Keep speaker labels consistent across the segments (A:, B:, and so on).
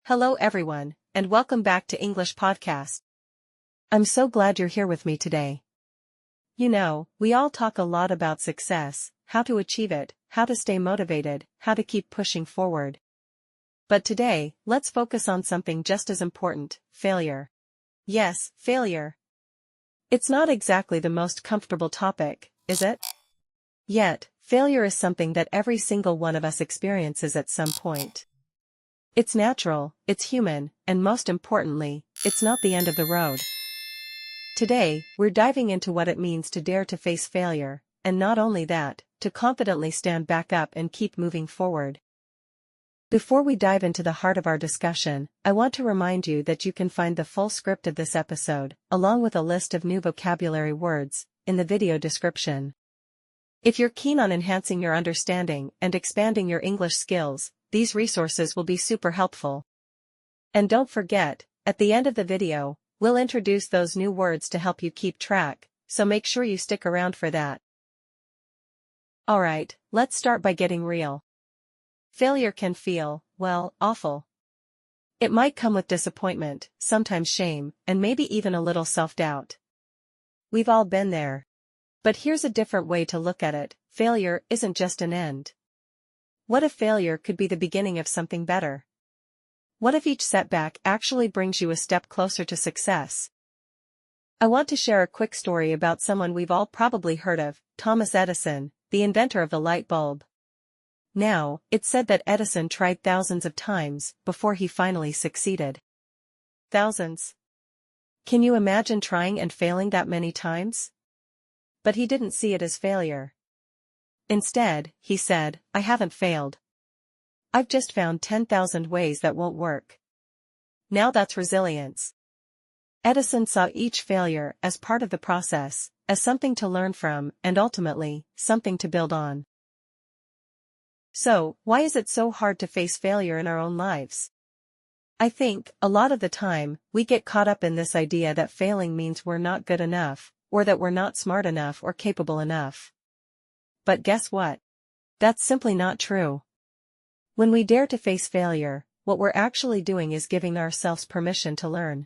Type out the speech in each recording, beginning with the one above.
A: Hello everyone, and welcome back to English Podcast. I'm so glad you're here with me today. You know, we all talk a lot about success, how to achieve it, how to stay motivated, how to keep pushing forward. But today, let's focus on something just as important, failure. Yes, failure. It's not exactly the most comfortable topic, is it? Yet, failure is something that every single one of us experiences at some point. It's natural, it's human, and most importantly, it's not the end of the road. Today, we're diving into what it means to dare to face failure, and not only that, to confidently stand back up and keep moving forward. Before we dive into the heart of our discussion, I want to remind you that you can find the full script of this episode, along with a list of new vocabulary words, in the video description. If you're keen on enhancing your understanding and expanding your English skills, these resources will be super helpful. And don't forget, at the end of the video, we'll introduce those new words to help you keep track, so make sure you stick around for that. Alright, let's start by getting real. Failure can feel, well, awful. It might come with disappointment, sometimes shame, and maybe even a little self-doubt. We've all been there. But here's a different way to look at it: failure isn't just an end. What if failure could be the beginning of something better? What if each setback actually brings you a step closer to success? I want to share a quick story about someone we've all probably heard of, Thomas Edison, the inventor of the light bulb. Now, it's said that Edison tried thousands of times before he finally succeeded. Thousands. Can you imagine trying and failing that many times? But he didn't see it as failure. Instead, he said, "I haven't failed. I've just found 10,000 ways that won't work." Now that's resilience. Edison saw each failure as part of the process, as something to learn from, and ultimately, something to build on. So, why is it so hard to face failure in our own lives? I think, a lot of the time, we get caught up in this idea that failing means we're not good enough, or that we're not smart enough or capable enough. But guess what? That's simply not true. When we dare to face failure, what we're actually doing is giving ourselves permission to learn.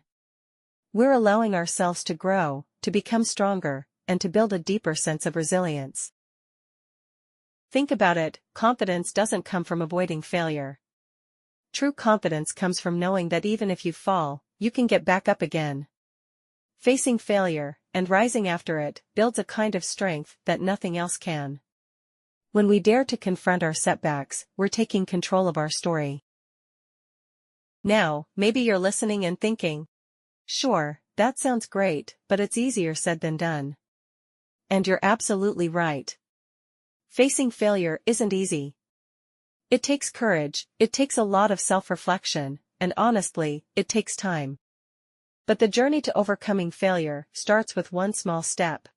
A: We're allowing ourselves to grow, to become stronger, and to build a deeper sense of resilience. Think about it: confidence doesn't come from avoiding failure. True confidence comes from knowing that even if you fall, you can get back up again. Facing failure, and rising after it, builds a kind of strength that nothing else can. When we dare to confront our setbacks, we're taking control of our story. Now, maybe you're listening and thinking, "Sure, that sounds great, but it's easier said than done." And you're absolutely right. Facing failure isn't easy. It takes courage, it takes a lot of self-reflection, and honestly, it takes time. But the journey to overcoming failure starts with one small step.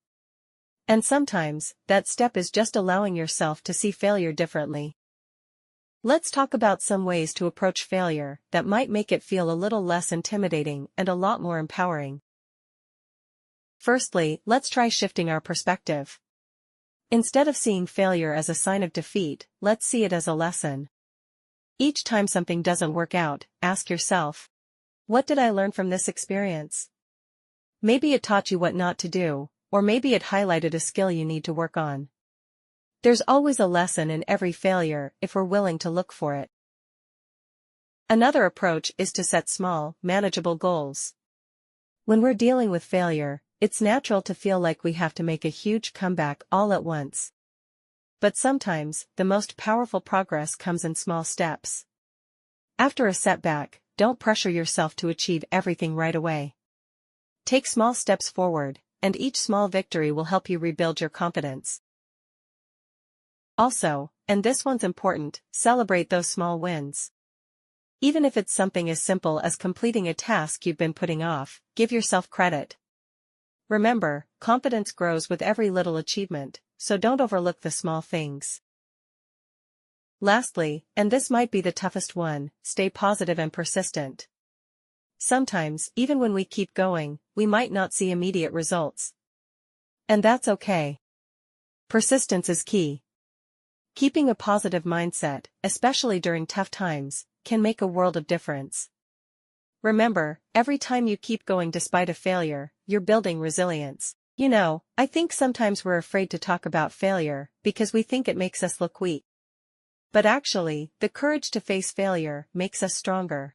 A: And sometimes, that step is just allowing yourself to see failure differently. Let's talk about some ways to approach failure that might make it feel a little less intimidating and a lot more empowering. Firstly, let's try shifting our perspective. Instead of seeing failure as a sign of defeat, let's see it as a lesson. Each time something doesn't work out, ask yourself, what did I learn from this experience? Maybe it taught you what not to do, or maybe it highlighted a skill you need to work on. There's always a lesson in every failure if we're willing to look for it. Another approach is to set small, manageable goals. When we're dealing with failure, it's natural to feel like we have to make a huge comeback all at once. But sometimes, the most powerful progress comes in small steps. After a setback, don't pressure yourself to achieve everything right away. Take small steps forward, and each small victory will help you rebuild your confidence. Also, and this one's important, celebrate those small wins. Even if it's something as simple as completing a task you've been putting off, give yourself credit. Remember, confidence grows with every little achievement, so don't overlook the small things. Lastly, and this might be the toughest one, stay positive and persistent. Sometimes, even when we keep going, we might not see immediate results. And that's okay. Persistence is key. Keeping a positive mindset, especially during tough times, can make a world of difference. Remember, every time you keep going despite a failure, you're building resilience. I think sometimes we're afraid to talk about failure because we think it makes us look weak. But actually, the courage to face failure makes us stronger.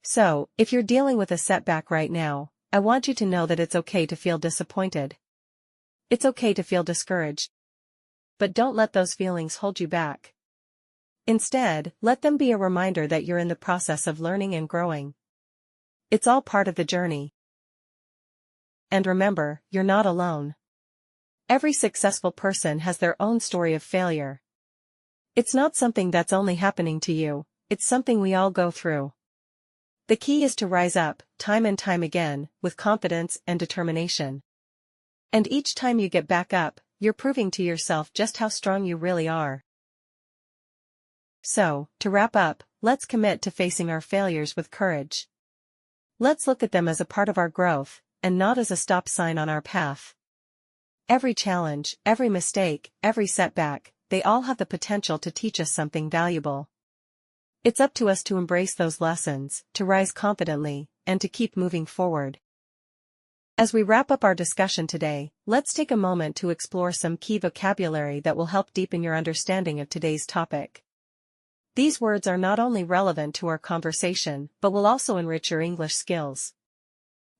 A: So, if you're dealing with a setback right now, I want you to know that it's okay to feel disappointed. It's okay to feel discouraged. But don't let those feelings hold you back. Instead, let them be a reminder that you're in the process of learning and growing. It's all part of the journey. And remember, you're not alone. Every successful person has their own story of failure. It's not something that's only happening to you, it's something we all go through. The key is to rise up, time and time again, with confidence and determination. And each time you get back up, you're proving to yourself just how strong you really are. So, to wrap up, let's commit to facing our failures with courage. Let's look at them as a part of our growth, and not as a stop sign on our path. Every challenge, every mistake, every setback, they all have the potential to teach us something valuable. It's up to us to embrace those lessons, to rise confidently, and to keep moving forward. As we wrap up our discussion today, let's take a moment to explore some key vocabulary that will help deepen your understanding of today's topic. These words are not only relevant to our conversation, but will also enrich your English skills.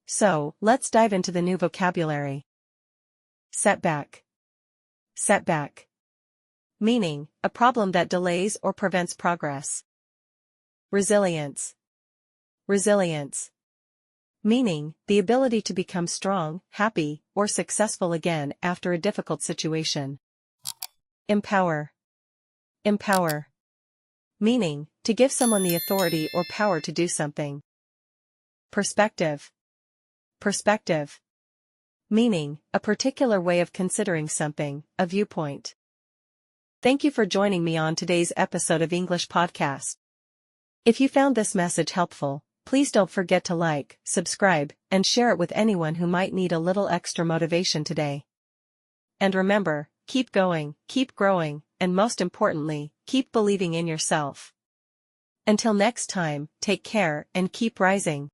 A: So, let's dive into the new vocabulary. Setback. Setback. Meaning, a problem that delays or prevents progress. Resilience. Resilience. Meaning, the ability to become strong, happy, or successful again after a difficult situation. Empower. Empower. Meaning, to give someone the authority or power to do something. Perspective. Perspective. Meaning, a particular way of considering something, a viewpoint. Thank you for joining me on today's episode of English Podcast. If you found this message helpful, please don't forget to like, subscribe, and share it with anyone who might need a little extra motivation today. And remember, keep going, keep growing, and most importantly, keep believing in yourself. Until next time, take care and keep rising.